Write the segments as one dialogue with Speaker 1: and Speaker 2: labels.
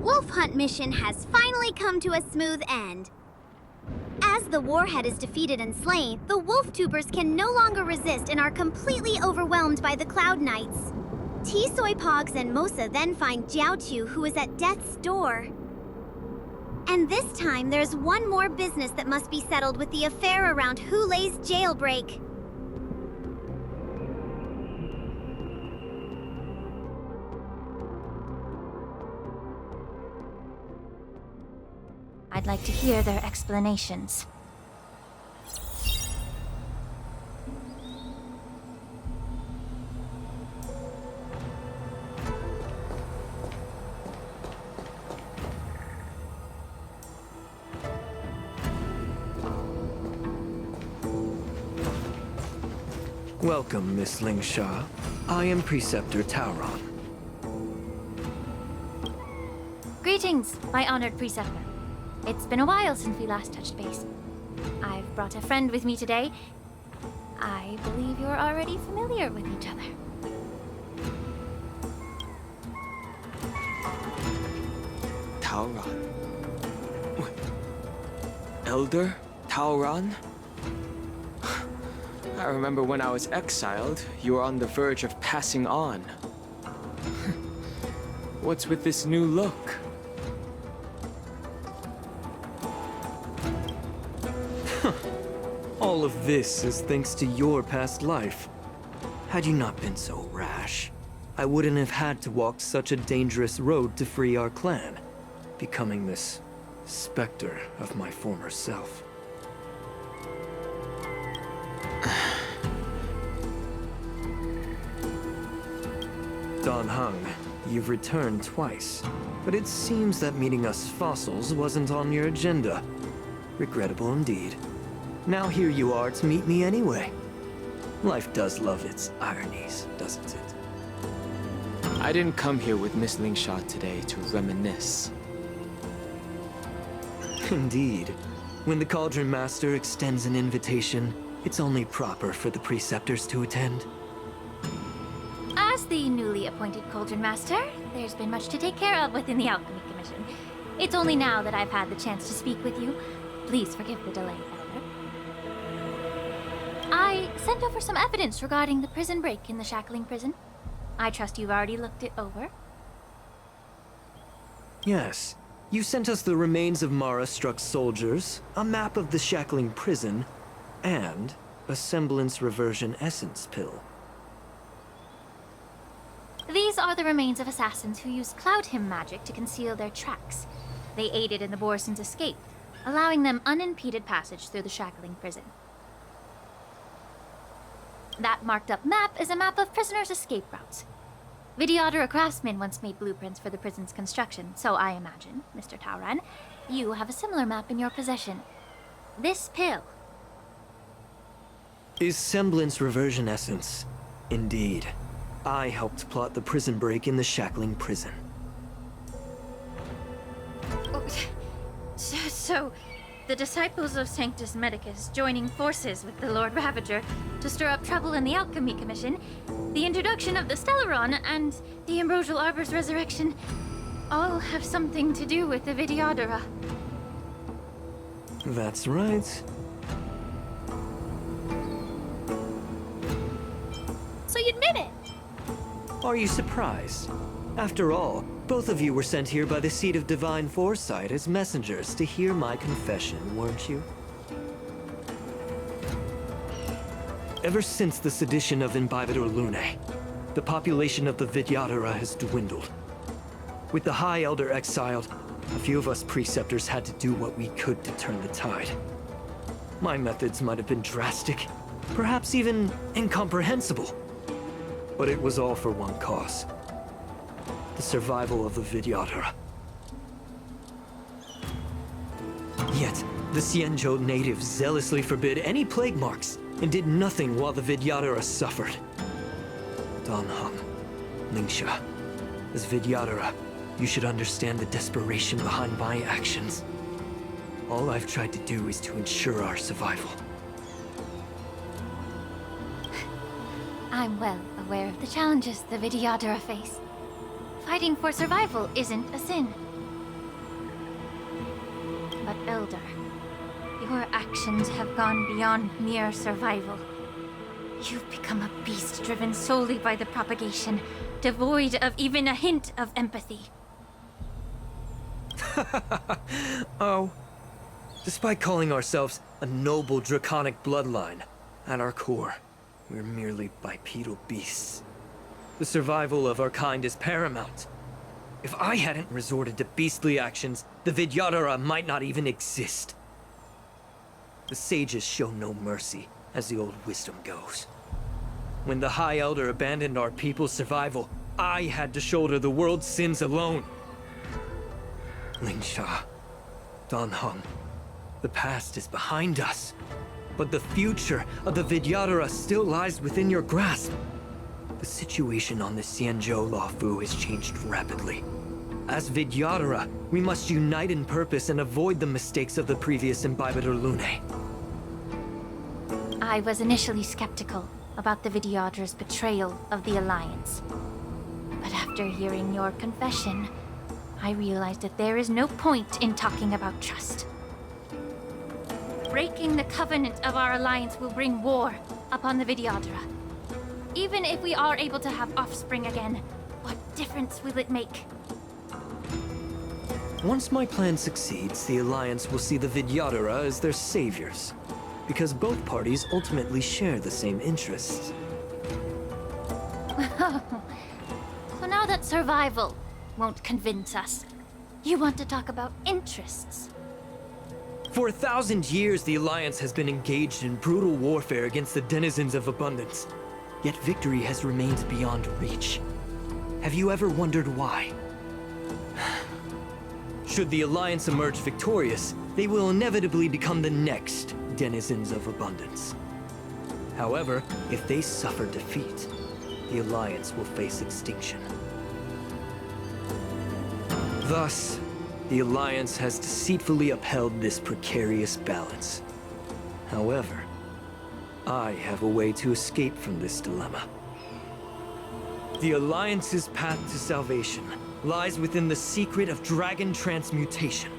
Speaker 1: Wolf Hunt mission has finally come to a smooth end. As the warhead is defeated and slain, the wolf tubers can no longer resist and are completely overwhelmed by the Cloud Knights. T-Soy Pogs and Mosa then find Jiaoqiu, who is at death's door. And this time, there's one more business that must be settled with the affair around Hulei's jailbreak.
Speaker 2: I'd like to hear their explanations.
Speaker 3: Welcome, Miss Lingsha. I am Preceptor Tauron.
Speaker 2: Greetings, my honored Preceptor. It's been a while since we last touched base. I've brought a friend with me today. I believe you're already familiar with each other.
Speaker 4: Tauron? Elder Tauron? I remember when I was exiled, you were on the verge of passing on. What's with this new look?
Speaker 3: All of this is thanks to your past life. Had you not been so rash, I wouldn't have had to walk such a dangerous road to free our clan, becoming this specter of my former self. Don Hung, you've returned twice, but it seems that meeting us fossils wasn't on your agenda. Regrettable indeed. Now here you are to meet me anyway. Life does love its ironies, doesn't it?
Speaker 4: I didn't come here with Miss Lingsha today to reminisce.
Speaker 3: Indeed. When the Cauldron Master extends an invitation, it's only proper for the Preceptors to attend.
Speaker 2: As the newly appointed Cauldron Master, there's been much to take care of within the Alchemy Commission. It's only now that I've had the chance to speak with you. Please forgive the delay, Elder. I sent over some evidence regarding the prison break in the Shackling prison. I trust you've already looked it over.
Speaker 3: Yes. You sent us the remains of Mara-struck soldiers, a map of the Shackling prison, and a semblance reversion essence pill.
Speaker 2: These are the remains of assassins who used Cloud Hymn magic to conceal their tracks. They aided in the Borison's escape, allowing them unimpeded passage through the Shackling prison. That marked-up map is a map of prisoners' escape routes. Vidyadhara craftsmen once made blueprints for the prison's construction, so I imagine, Mr. Tauron, you have a similar map in your possession. This pill
Speaker 3: is semblance reversion essence. Indeed. I helped plot the prison break in the Shackling prison.
Speaker 2: So, the disciples of Sanctus Medicus joining forces with the Lord Ravager to stir up trouble in the Alchemy Commission, the introduction of the Stellaron, and the Ambrosial Arbor's resurrection all have something to do with the Vidyadhara.
Speaker 3: That's right.
Speaker 1: So you admit it?
Speaker 3: Are you surprised? After all, both of you were sent here by the seat of divine foresight as messengers to hear my confession, weren't you? Ever since the sedition of Imbibidor Lunae, the population of the Vidyadhara has dwindled. With the High Elder exiled, a few of us Preceptors had to do what we could to turn the tide. My methods might have been drastic, perhaps even incomprehensible. But it was all for one cause. The survival of the Vidyadhara. Yet, the Xianzhou natives zealously forbid any plague marks and did nothing while the Vidyadhara suffered. Don Hung, Lingsha, as Vidyadhara, you should understand the desperation behind my actions. All I've tried to do is to ensure our survival.
Speaker 2: I'm well aware of the challenges the Vidyadhara face. Fighting for survival isn't a sin. Elder. Your actions have gone beyond mere survival. You've become a beast driven solely by the propagation, devoid of even a hint of empathy.
Speaker 3: Oh. Despite calling ourselves a noble draconic bloodline, at our core, we're merely bipedal beasts. The survival of our kind is paramount. If I hadn't resorted to beastly actions, the Vidyadhara might not even exist. The sages show no mercy, as the old wisdom goes. When the High Elder abandoned our people's survival, I had to shoulder the world's sins alone. Lingsha, Danheng, the past is behind us, but the future of the Vidyadhara still lies within your grasp. The situation on the Xianzhou Luofu has changed rapidly. As Vidyadhara, we must unite in purpose and avoid the mistakes of the previous Imbibitor Lunae.
Speaker 2: I was initially skeptical about the Vidyadhara's betrayal of the Alliance. But after hearing your confession, I realized that there is no point in talking about trust. Breaking the covenant of our alliance will bring war upon the Vidyadhara. Even if we are able to have offspring again, what difference will it make?
Speaker 3: Once my plan succeeds, the Alliance will see the Vidyadhara as their saviors, because both parties ultimately share the same interests.
Speaker 2: So now that survival won't convince us, you want to talk about interests?
Speaker 3: For 1,000 years, the Alliance has been engaged in brutal warfare against the denizens of abundance. Yet victory has remained beyond reach. Have you ever wondered why? Should the Alliance emerge victorious, they will inevitably become the next denizens of abundance. However, if they suffer defeat, the Alliance will face extinction. Thus, the Alliance has deceitfully upheld this precarious balance. However, I have a way to escape from this dilemma. The Alliance's path to salvation lies within the secret of dragon transmutation.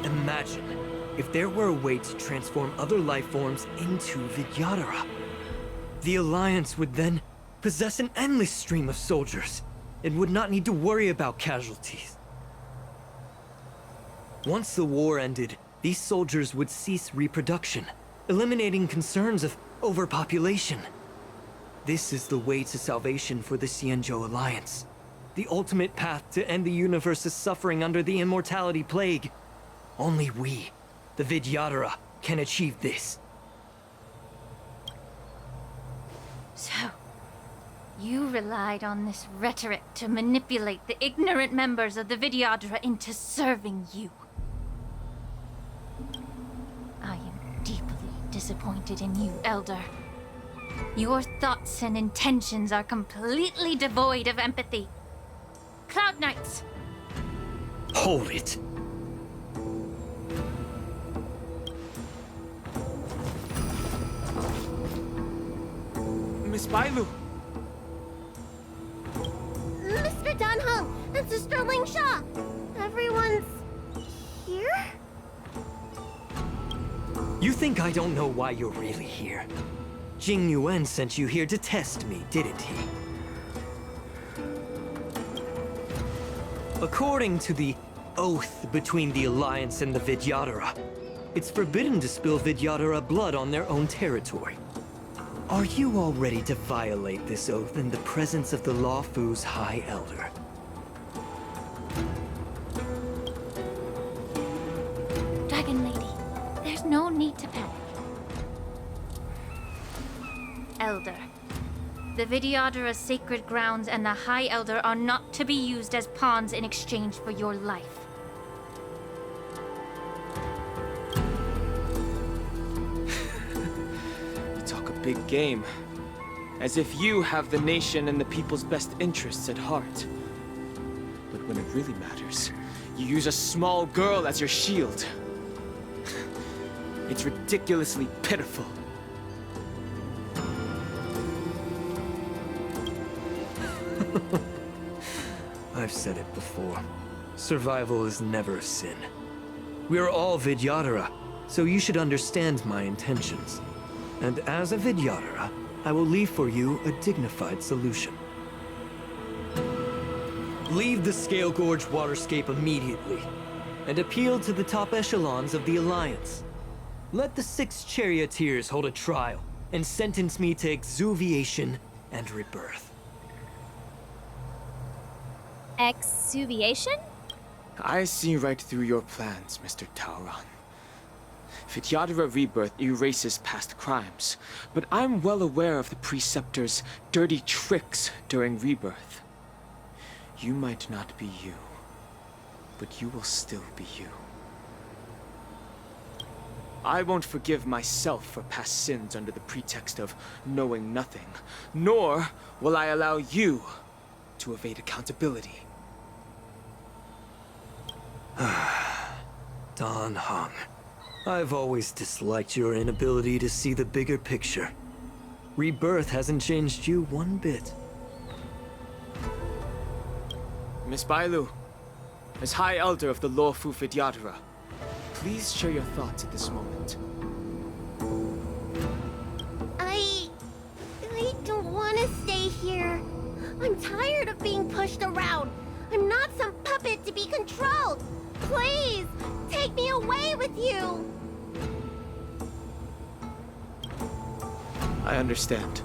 Speaker 3: Imagine if there were a way to transform other life forms into Vidyadhara. The Alliance would then possess an endless stream of soldiers. It would not need to worry about casualties. Once the war ended, these soldiers would cease reproduction, eliminating concerns of overpopulation. This is the way to salvation for the Xianzhou Alliance. The ultimate path to end the universe's suffering under the immortality plague. Only we, the Vidyadhara, can achieve this.
Speaker 2: So, you relied on this rhetoric to manipulate the ignorant members of the Vidyadhara into serving you. I am deeply disappointed in you, Elder. Your thoughts and intentions are completely devoid of empathy. Cloud Knights!
Speaker 3: Hold it!
Speaker 4: Miss Bailu!
Speaker 1: Mr. Danheng and Sister Lingsha! Everyone's here?
Speaker 3: You think I don't know why you're really here? Jing Yuan sent you here to test me, didn't he? According to the oath between the Alliance and the Vidyadhara, it's forbidden to spill Vidyadhara blood on their own territory. Are you all ready to violate this oath in the presence of the Luofu's High Elder?
Speaker 2: Dragon Lady, there's no need to panic. Elder, the Vidyadhara's sacred grounds and the High Elder are not to be used as pawns in exchange for your life.
Speaker 4: You talk a big game. As if you have the nation and the people's best interests at heart. But when it really matters, you use a small girl as your shield. It's ridiculously pitiful.
Speaker 3: I've said it before. Survival is never a sin. We are all Vidyadhara, so you should understand my intentions. And as a Vidyadhara, I will leave for you a dignified solution. Leave the Scale Gorge waterscape immediately, and appeal to the top echelons of the Alliance. Let the 6 charioteers hold a trial, and sentence me to exuviation and rebirth.
Speaker 1: Exuviation?
Speaker 4: I see right through your plans, Mr. Tauron. Vidyadhara rebirth erases past crimes, but I'm well aware of the Preceptors' dirty tricks during rebirth. You might not be you, but you will still be you. I won't forgive myself for past sins under the pretext of knowing nothing, nor will I allow you to evade accountability.
Speaker 3: Dan Heng, I've always disliked your inability to see the bigger picture. Rebirth hasn't changed you one bit.
Speaker 4: Miss Bailu, as High Elder of the Lawfu Vidyadhara, please share your thoughts at this moment.
Speaker 5: I don't want to stay here. I'm tired of being pushed around. I'm not some puppet to be controlled. Please, take me away with you.
Speaker 4: I understand.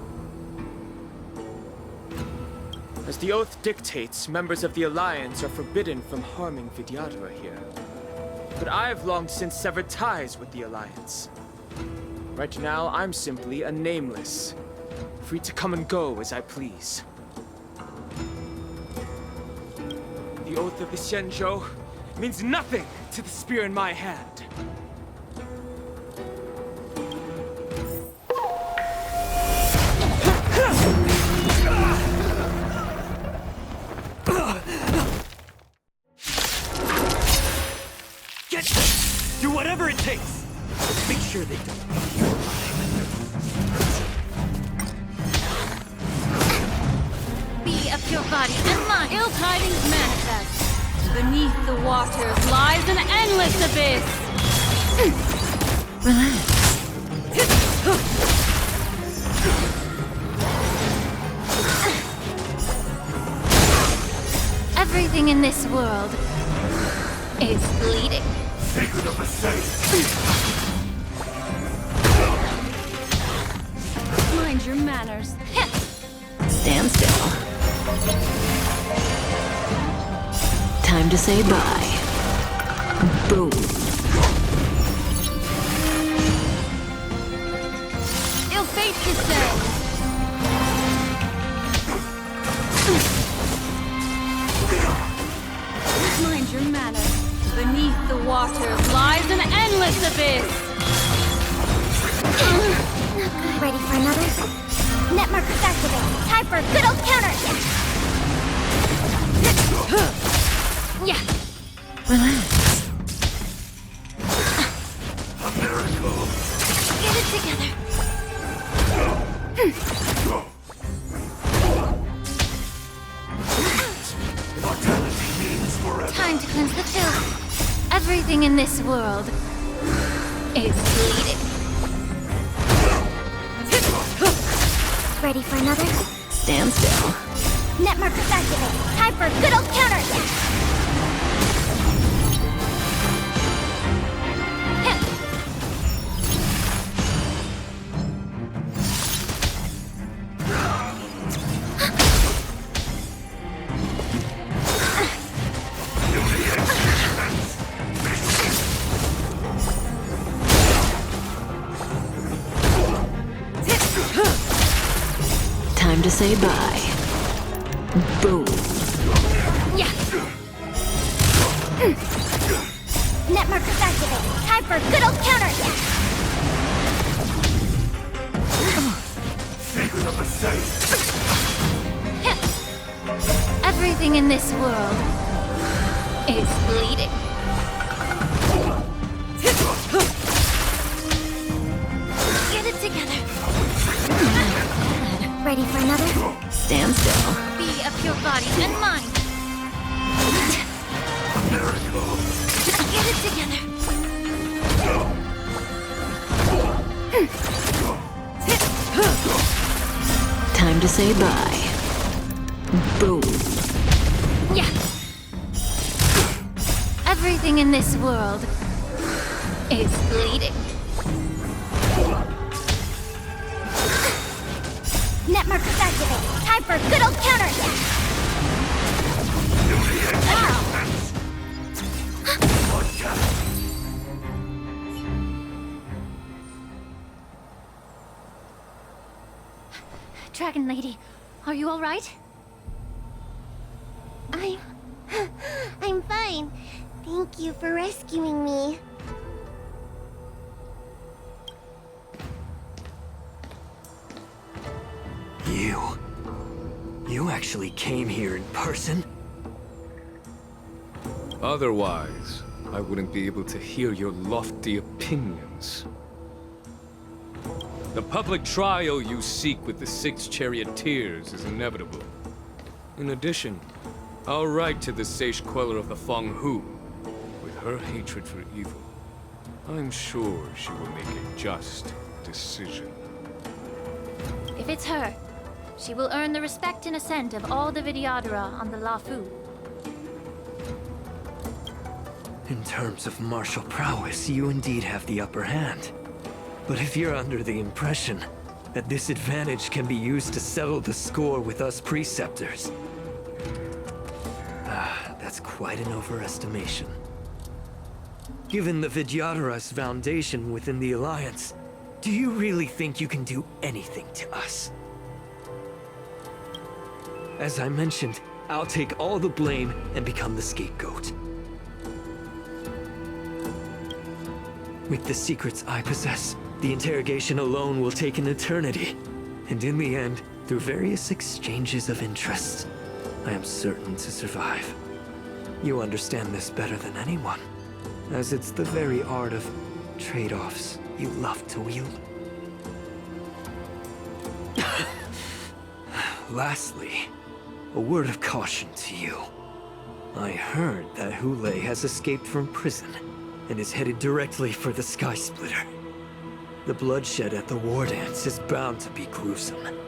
Speaker 4: As the oath dictates, members of the Alliance are forbidden from harming Vidyadhara here. But I've long since severed ties with the Alliance. Right now, I'm simply a nameless, free to come and go as I please. The oath of the Xianzhou means nothing to the spear in my hand.
Speaker 3: Do whatever it takes! Make sure they don't know you're
Speaker 2: Be of your body and mind.
Speaker 6: Ill tidings manifest. Beneath the waters lies an endless abyss.
Speaker 2: Everything in this world is bleeding.
Speaker 7: Sacred of the saints!
Speaker 6: Mind your manners.
Speaker 8: Stand still. Time to say bye. Boom.
Speaker 6: Ill fate descends. Mind your manners. Beneath the waters lies an endless abyss.
Speaker 1: Ready for another? Net markers activated. Time for a good old counterattack. Yeah.
Speaker 8: Relax.
Speaker 7: A miracle!
Speaker 1: Get it together.
Speaker 7: Mortality means forever!
Speaker 2: Time to cleanse the filth. Everything in this world is bleeding.
Speaker 1: Ready for another?
Speaker 8: Stand still.
Speaker 1: Net markers activated. Time for a good old counterattack.
Speaker 8: Time to say bye. Boom.
Speaker 1: Yeah. Net markers activated. Time for a good old counterattack.
Speaker 7: Sacred of the saints!
Speaker 2: Everything in this world is bleeding.
Speaker 1: Get it together. Ready for another?
Speaker 8: Stand still.
Speaker 2: Be of your body and mind.
Speaker 7: miracle.
Speaker 2: Get it together.
Speaker 8: Time to say bye. Boom.
Speaker 2: Yeah. Everything in this world is bleeding.
Speaker 1: Net markers activated. Time for a good old counterattack.
Speaker 2: Dragon Lady, are you all right?
Speaker 5: I'm fine. Thank you for rescuing me.
Speaker 3: You actually came here in person?
Speaker 9: Otherwise, I wouldn't be able to hear your lofty opinions. The public trial you seek with the 6 charioteers is inevitable. In addition, I'll write to the Sage Queller of the Feng Hu. With her hatred for evil, I'm sure she will make a just decision.
Speaker 2: If it's her, she will earn the respect and assent of all the Vidyadhara on the Lafu.
Speaker 3: In terms of martial prowess, you indeed have the upper hand. But if you're under the impression that this advantage can be used to settle the score with us Preceptors, that's quite an overestimation. Given the Vidyadhara's foundation within the Alliance, do you really think you can do anything to us? As I mentioned, I'll take all the blame and become the scapegoat. With the secrets I possess, the interrogation alone will take an eternity. And in the end, through various exchanges of interest, I am certain to survive. You understand this better than anyone, as it's the very art of trade-offs you love to wield. Lastly, a word of caution to you. I heard that Hule has escaped from prison and is headed directly for the Sky Splitter. The bloodshed at the war dance is bound to be gruesome.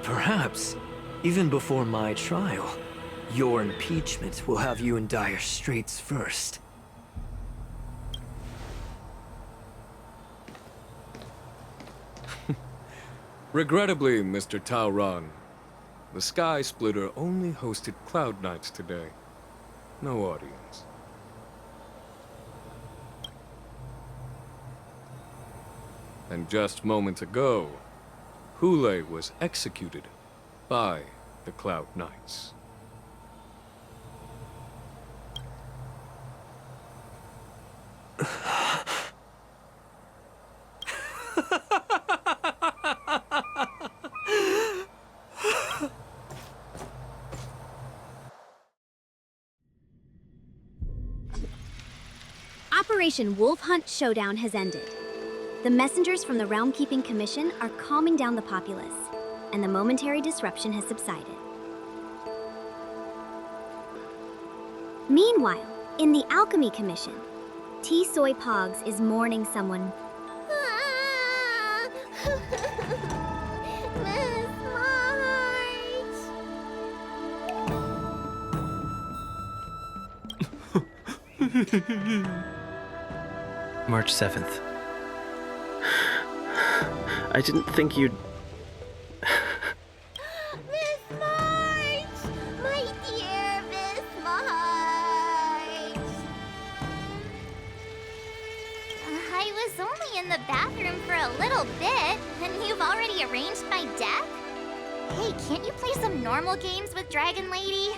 Speaker 3: Perhaps, even before my trial, your impeachment will have you in dire straits first.
Speaker 9: Regrettably, Mr. Taoran, the Sky Splitter only hosted Cloud Nights today. No audience. And just moments ago, Hule was executed by the Cloud Knights.
Speaker 1: Operation Wolf Hunt Showdown has ended. The messengers from the Realm Keeping Commission are calming down the populace, and the momentary disruption has subsided. Meanwhile, in the Alchemy Commission, T. Soy Pogs is mourning someone.
Speaker 5: Miss March.
Speaker 10: March 7th. I didn't think you'd...
Speaker 5: Miss March! My dear Miss March!
Speaker 1: I was only in the bathroom for a little bit, and you've already arranged my death? Hey, can't you play some normal games with Dragon Lady?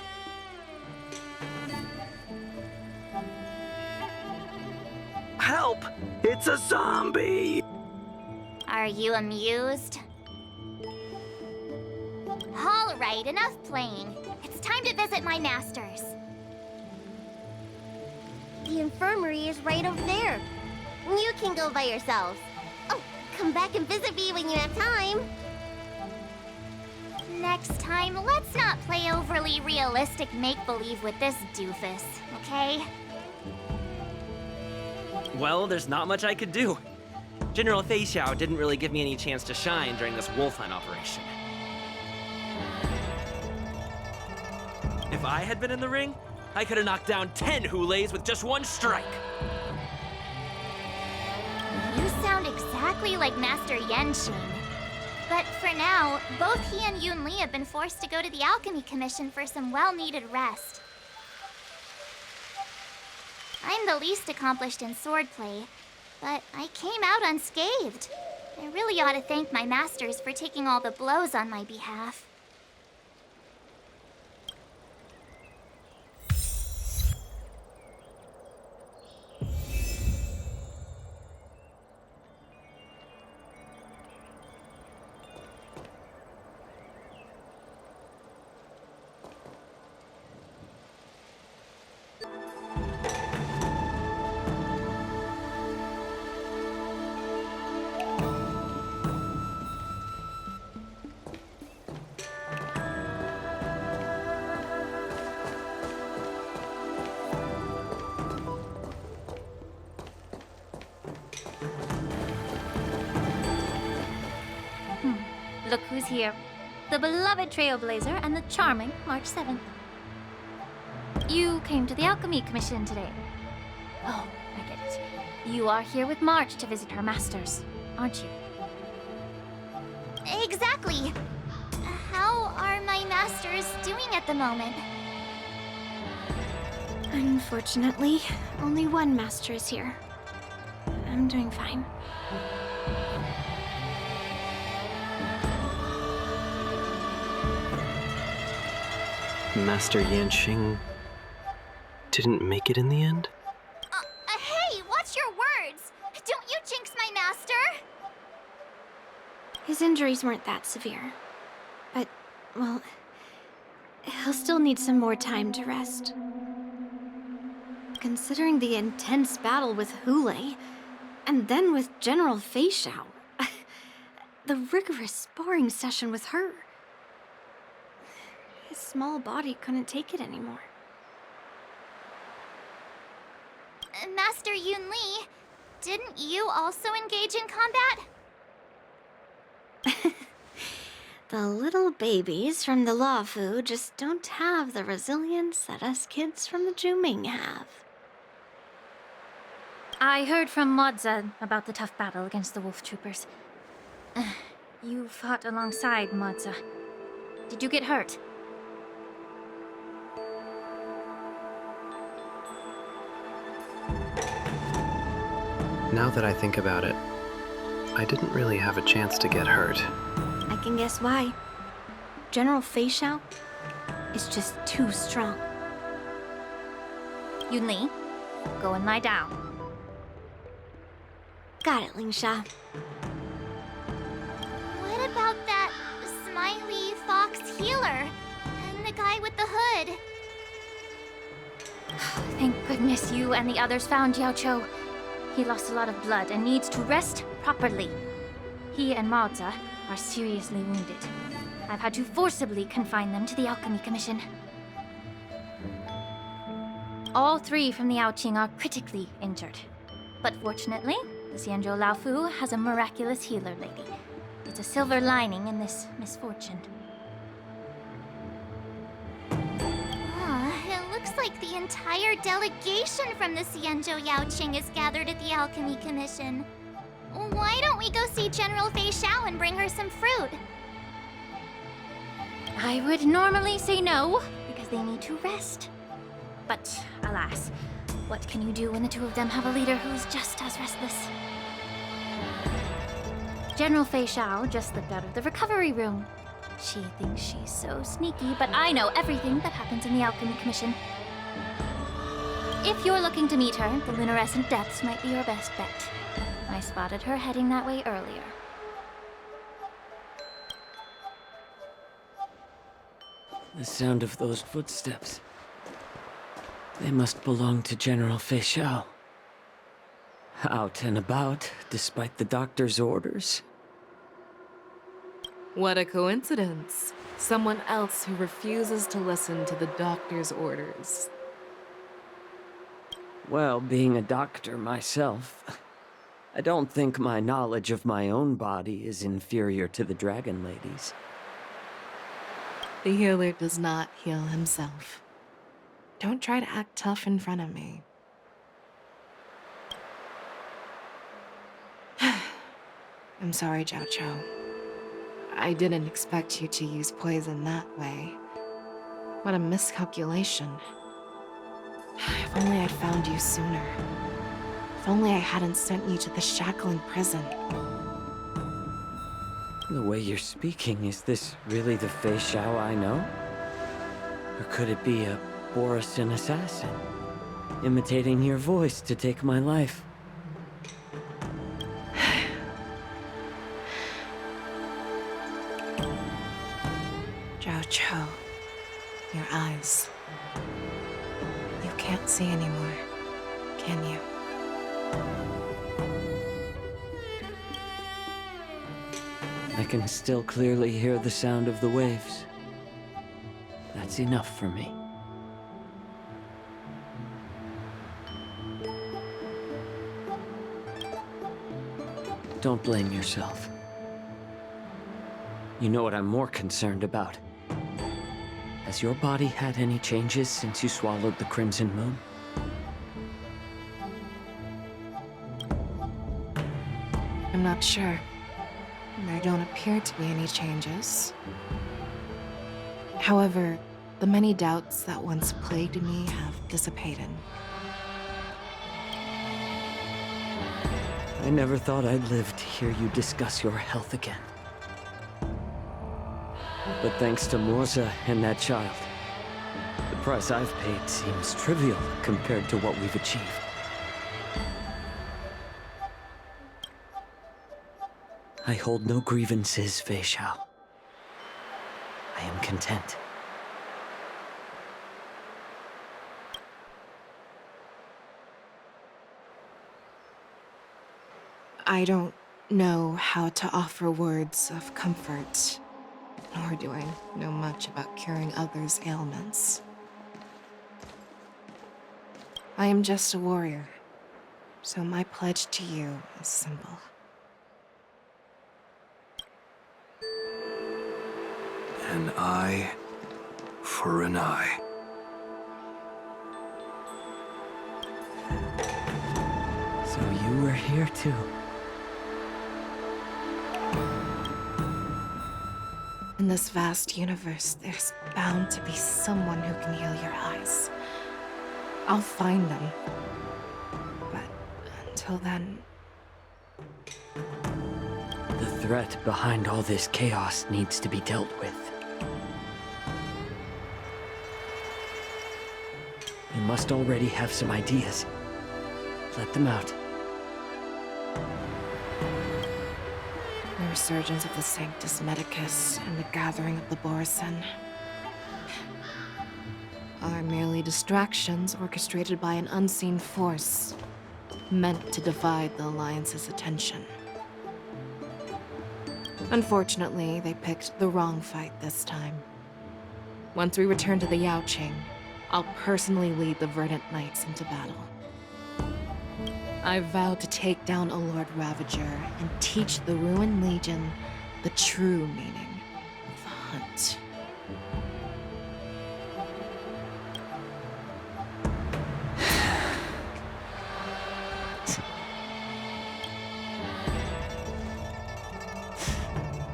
Speaker 10: Help! It's a zombie!
Speaker 1: Are you amused? All right, enough playing. It's time to visit my masters.
Speaker 5: The infirmary is right over there. You can go by yourselves. Oh, come back and visit me when you have time.
Speaker 1: Next time, let's not play overly realistic make-believe with this doofus, okay?
Speaker 11: Well, there's not much I could do. General Feixiao didn't really give me any chance to shine during this wolf hunt operation. If I had been in the ring, I could have knocked down 10 Hulays with just one strike.
Speaker 5: You sound exactly like Master Yenqing. But for now, both he and Yunli have been forced to go to the Alchemy Commission for some well-needed rest. I'm the least accomplished in swordplay, but I came out unscathed. I really ought to thank my masters for taking all the blows on my behalf.
Speaker 2: Look who's here. The beloved Trailblazer and the charming March 7th. You came to the Alchemy Commission today. Oh, I get it. You are here with March to visit her masters, aren't you?
Speaker 5: Exactly. How are my masters doing at the moment?
Speaker 12: Unfortunately, only one master is here. I'm doing fine.
Speaker 10: Master Yenqing didn't make it in the end?
Speaker 5: Hey, watch your words! Don't you jinx my master!
Speaker 12: His injuries weren't that severe. But, well, he'll still need some more time to rest. Considering the intense battle with Hulei, and then with General Feixiao, the rigorous sparring session with her. His small body couldn't take it anymore.
Speaker 5: Master Yunli, didn't you also engage in combat?
Speaker 12: The little babies from the Luofu just don't have the resilience that us kids from the Zhuming have.
Speaker 2: I heard from Modza about the tough battle against the wolf troopers. You fought alongside Modza. Did you get hurt?
Speaker 10: Now that I think about it, I didn't really have a chance to get hurt.
Speaker 12: I can guess why. General Feixiao is just too strong.
Speaker 2: Yunli, go and lie down.
Speaker 12: Got it, Lingsha.
Speaker 5: What about that smiley fox healer? And the guy with the hood?
Speaker 2: Thank goodness you and the others found Jiaoqiu. He lost a lot of blood and needs to rest properly. He and Maoza are seriously wounded. I've had to forcibly confine them to the Alchemy Commission. All three from the Yaoguang are critically injured. But fortunately, the Xianzhou Laofu has a miraculous healer lady. It's a silver lining in this misfortune.
Speaker 5: It looks like the entire delegation from the Xianzhou Yaoguang is gathered at the Alchemy Commission. Why don't we go see General Feixiao and bring her some fruit?
Speaker 2: I would normally say no, because they need to rest. But alas, what can you do when the two of them have a leader who's just as restless? General Feixiao just slipped out of the recovery room. She thinks she's so sneaky, but I know everything that happens in the Alchemy Commission. If you're looking to meet her, the Lunarescent Depths might be your best bet. I spotted her heading that way earlier.
Speaker 13: The sound of those footsteps. They must belong to General Feixiao. Out and about, despite the doctor's orders.
Speaker 14: What a coincidence. Someone else who refuses to listen to the doctor's orders.
Speaker 13: Well, being a doctor myself, I don't think my knowledge of my own body is inferior to the Dragon Lady's.
Speaker 14: The healer does not heal himself. Don't try to act tough in front of me. I'm sorry, Jiaoqiu. I didn't expect you to use poison that way. What a miscalculation. If only I'd found you sooner. If only I hadn't sent you to the shackling prison.
Speaker 13: The way you're speaking, is this really the Feixiao I know? Or could it be a Borisan assassin, imitating your voice to take my life?
Speaker 14: Jiaoqiu, your eyes. You can't see anymore, can you?
Speaker 13: I can still clearly hear the sound of the waves. That's enough for me. Don't blame yourself. You know what I'm more concerned about? Has your body had any changes since you swallowed the Crimson Moon?
Speaker 14: I'm not sure. There don't appear to be any changes. However, the many doubts that once plagued me have dissipated.
Speaker 13: I never thought I'd live to hear you discuss your health again. But thanks to Morza and that child, the price I've paid seems trivial compared to what we've achieved. I hold no grievances, Feixiao. I am content.
Speaker 14: I don't know how to offer words of comfort, nor do I know much about curing others' ailments. I am just a warrior, so my pledge to you is simple.
Speaker 7: An eye for an eye.
Speaker 13: So you were here too.
Speaker 14: In this vast universe, there's bound to be someone who can heal your eyes. I'll find them. But until then...
Speaker 13: The threat behind all this chaos needs to be dealt with. You must already have some ideas. Let them out.
Speaker 14: The resurgence of the Sanctus Medicus and the gathering of the Borisan are merely distractions orchestrated by an unseen force, meant to divide the Alliance's attention. Unfortunately, they picked the wrong fight this time. Once we return to the Yaoguang, I'll personally lead the Verdant Knights into battle. I vowed to take down a Lord Ravager and teach the Ruined Legion the true meaning of the hunt.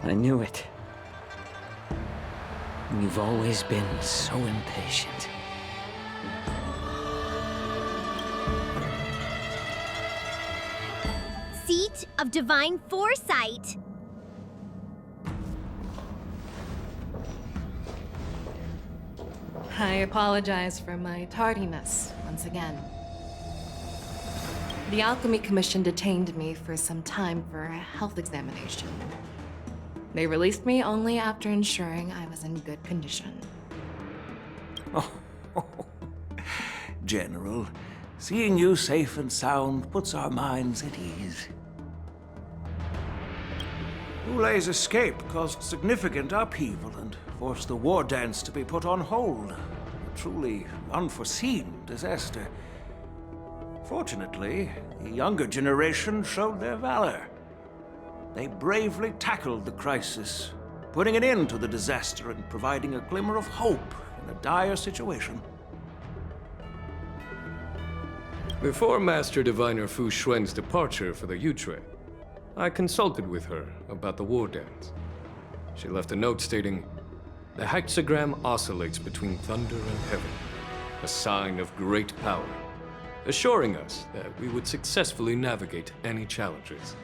Speaker 13: I knew it. You've always been so impatient.
Speaker 1: Seat of Divine Foresight.
Speaker 14: I apologize for my tardiness once again. The Alchemy Commission detained me for some time for a health examination. They released me only after ensuring I was in good condition.
Speaker 7: Oh, General, seeing you safe and sound puts our minds at ease. Yuli's escape caused significant upheaval and forced the war dance to be put on hold. A truly unforeseen disaster. Fortunately, the younger generation showed their valor. They bravely tackled the crisis, putting an end to the disaster and providing a glimmer of hope in a dire situation.
Speaker 9: Before Master Diviner Fu Xuan's departure for the Yutue, I consulted with her about the war dance. She left a note stating, "The hexagram oscillates between thunder and heaven, a sign of great power, assuring us that we would successfully navigate any challenges."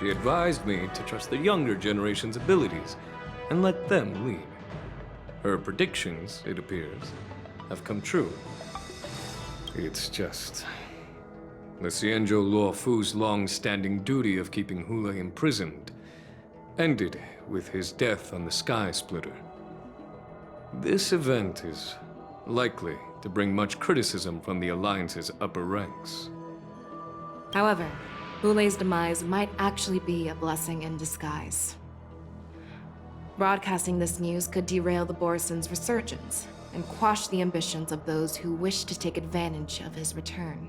Speaker 9: She advised me to trust the younger generation's abilities and let them lead. Her predictions, it appears, have come true. It's just... the Xianzhou Luofu's long-standing duty of keeping Hulei imprisoned ended with his death on the Sky Splitter. This event is likely to bring much criticism from the Alliance's upper ranks.
Speaker 14: However, Hulei's demise might actually be a blessing in disguise. Broadcasting this news could derail the Borison's resurgence and quash the ambitions of those who wish to take advantage of his return.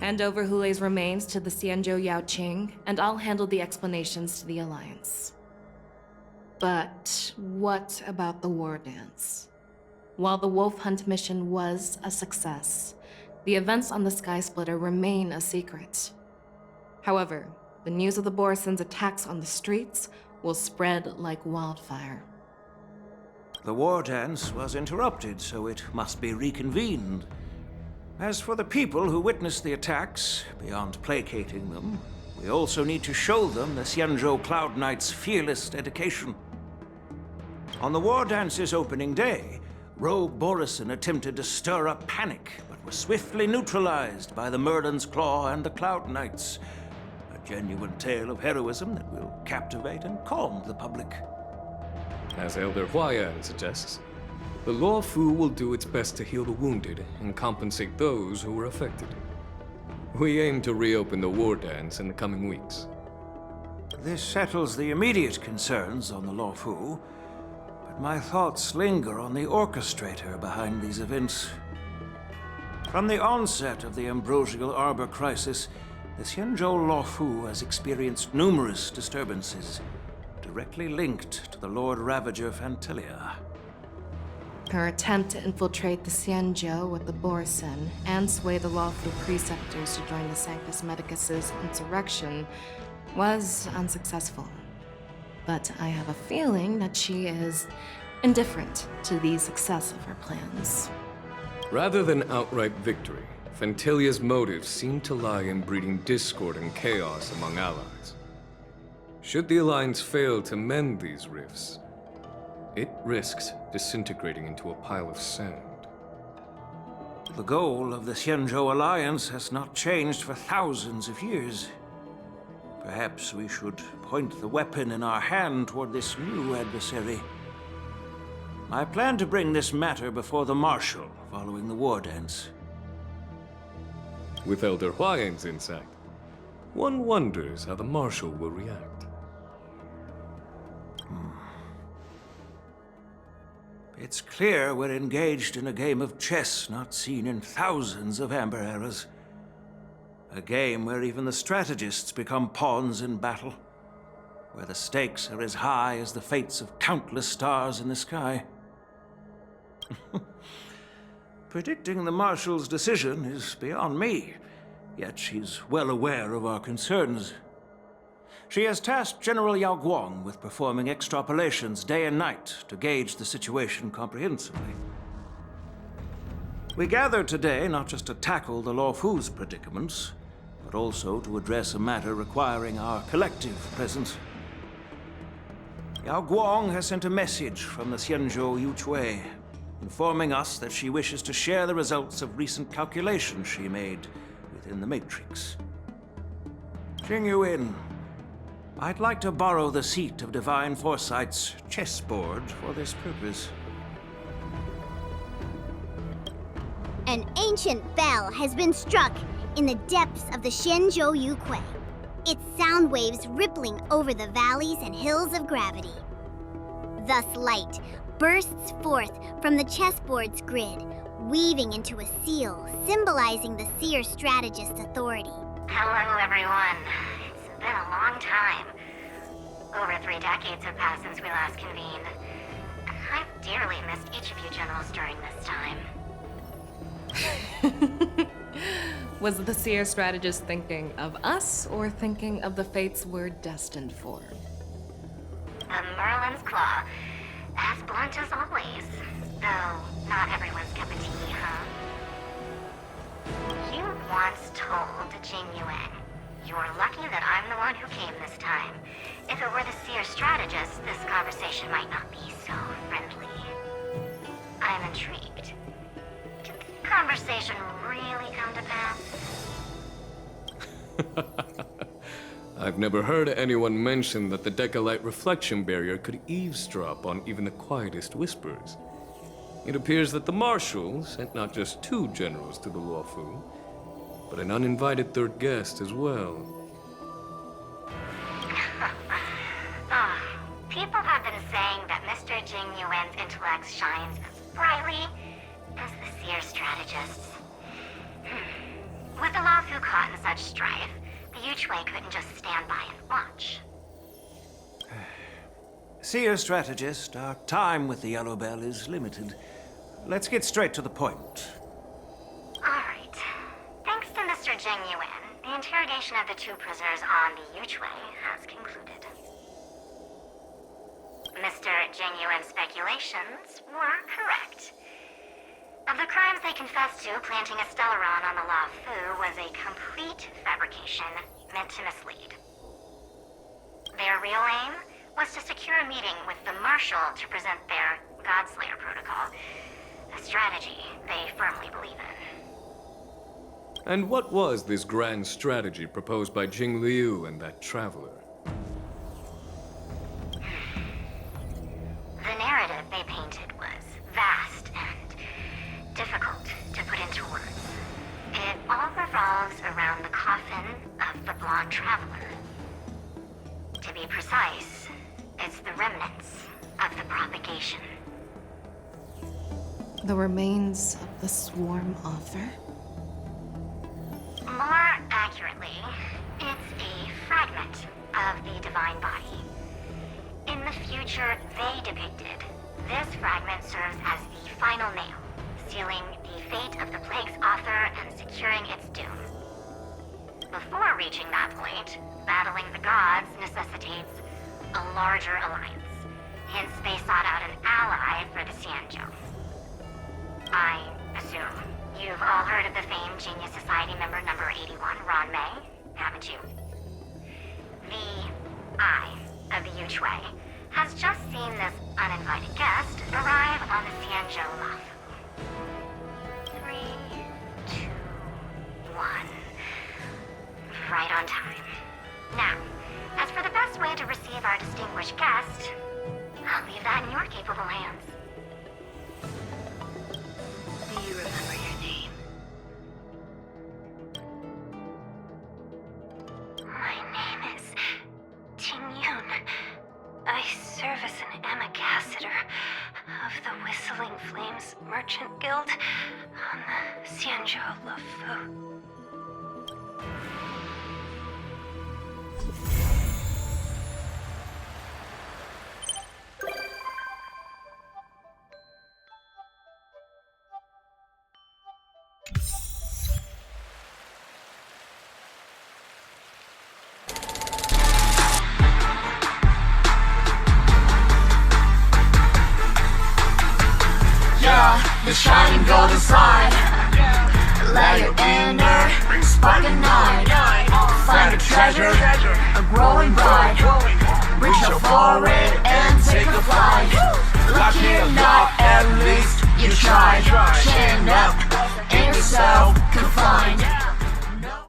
Speaker 14: Hand over Hulei's remains to the Xianzhou Yaoqing, and I'll handle the explanations to the Alliance. But what about the war dance? While the Wolf Hunt mission was a success, the events on the Sky Splitter remain a secret. However, the news of the Borison's attacks on the streets will spread like wildfire.
Speaker 7: The war dance was interrupted, so it must be reconvened. As for the people who witnessed the attacks, beyond placating them, we also need to show them the Xianzhou Cloud Knight's fearless dedication. On the war dance's opening day, Rogue Borison attempted to stir up panic, but was swiftly neutralized by the Merlin's Claw and the Cloud Knights. A genuine tale of heroism that will captivate and calm the public.
Speaker 9: As Elder Huayan suggests, the Luofu will do its best to heal the wounded and compensate those who were affected. We aim to reopen the war dance in the coming weeks.
Speaker 7: This settles the immediate concerns on the Luofu, but my thoughts linger on the orchestrator behind these events. From the onset of the Ambrosial Arbor crisis, the Xianzhou Luofu has experienced numerous disturbances, directly linked to the Lord Ravager Phantilia.
Speaker 14: Her attempt to infiltrate the Xianzhou with the Borison and sway the lawful Preceptors to join the Sanctus Medicus's insurrection was unsuccessful. But I have a feeling that she is indifferent to the success of her plans.
Speaker 9: Rather than outright victory, Phantilia's motives seem to lie in breeding discord and chaos among allies. Should the Alliance fail to mend these rifts, it risks disintegrating into a pile of sand.
Speaker 7: The goal of the Xianzhou Alliance has not changed for thousands of years. Perhaps we should point the weapon in our hand toward this new adversary. I plan to bring this matter before the Marshal following the war dance.
Speaker 9: With Elder Huayan's insight, one wonders how the Marshal will react.
Speaker 7: It's clear we're engaged in a game of chess not seen in thousands of Amber eras. A game where even the strategists become pawns in battle. Where the stakes are as high as the fates of countless stars in the sky. Predicting the Marshal's decision is beyond me, yet she's well aware of our concerns. She has tasked General Yaoguang with performing extrapolations day and night to gauge the situation comprehensively. We gathered today not just to tackle the Luofu's predicaments, but also to address a matter requiring our collective presence. Yaoguang has sent a message from the Xianzhou Yutue, informing us that she wishes to share the results of recent calculations she made within the Matrix. Jing Yuan, I'd like to borrow the seat of Divine Foresight's chessboard for this purpose.
Speaker 1: An ancient bell has been struck in the depths of the Xianzhou Yutue, its sound waves rippling over the valleys and hills of gravity. Thus light bursts forth from the chessboard's grid, weaving into a seal, symbolizing the seer strategist's authority.
Speaker 15: Hello, everyone. It's been a long time. Over 3 decades have passed since we last convened. I've dearly missed each of you generals during this time.
Speaker 14: Was the seer strategist thinking of us or thinking of the fates we're destined for?
Speaker 15: The Merlin's Claw. As blunt as always. Though, not everyone's cup of tea, huh? You once told Jing Yuan, "You're lucky that I'm the one who came this time. If it were the seer strategist, this conversation might not be so friendly." I'm intrigued. Did the conversation really come to pass?
Speaker 9: I've never heard anyone mention that the Decalite reflection barrier could eavesdrop on even the quietest whispers. It appears that the Marshal sent not just 2 generals to the Luofu, but an uninvited 3rd guest as well.
Speaker 15: People have been saying that Mr. Jing Yuan's intellect shines as brightly as the seer strategist's. With the Luofu caught in such strife, the Yuan couldn't just stand by and watch.
Speaker 7: Seer strategist, our time with the Yellow Bell is limited. Let's get straight to the point.
Speaker 15: Alright. Thanks to Mr. Jing Yuan, the interrogation of the 2 prisoners on the Yuan has concluded. Mr. Jing Yuan's speculations were correct. Of the crimes they confessed to, planting a Stellaron on the Luofu was a complete fabrication meant to mislead. Their real aim was to secure a meeting with the Marshal to present their Godslayer protocol, a strategy they firmly believe in.
Speaker 9: And what was this grand strategy proposed by Jing Liu and that traveler?
Speaker 15: The narrative they painted was vast and difficult to put into words. It all revolves around the coffin of the blonde traveler. To be precise, it's the remnants of the propagation.
Speaker 14: The remains of the swarm author?
Speaker 15: More accurately, it's a fragment of the divine body. In the future they depicted, this fragment serves as the final nail, sealing the fate of the plague's author and securing its doom. Before reaching that point, battling the gods necessitates a larger alliance. Hence, they sought out an ally for the Xianzhou. I assume you've all heard of the famed Genius Society member number 81, Ron Mei, haven't you? The Eye of the Yuan has just seen this uninvited guest arrive on the Xianzhou Luofu. 3, 2, 1. Right on time. Now, as for the best way to receive our distinguished guest, I'll leave that in your capable hands. Do you remember your name? My name is Yun. I serve as an ambassador of the Whistling Flames Merchant Guild on the Xianzhou Luofu.
Speaker 16: The shining golden side. Let your inner spark ignite. Find a treasure, a growing bright. Reach out for it and take a flight. Lucky or not, at least you tried. Chin up, in yourself confined.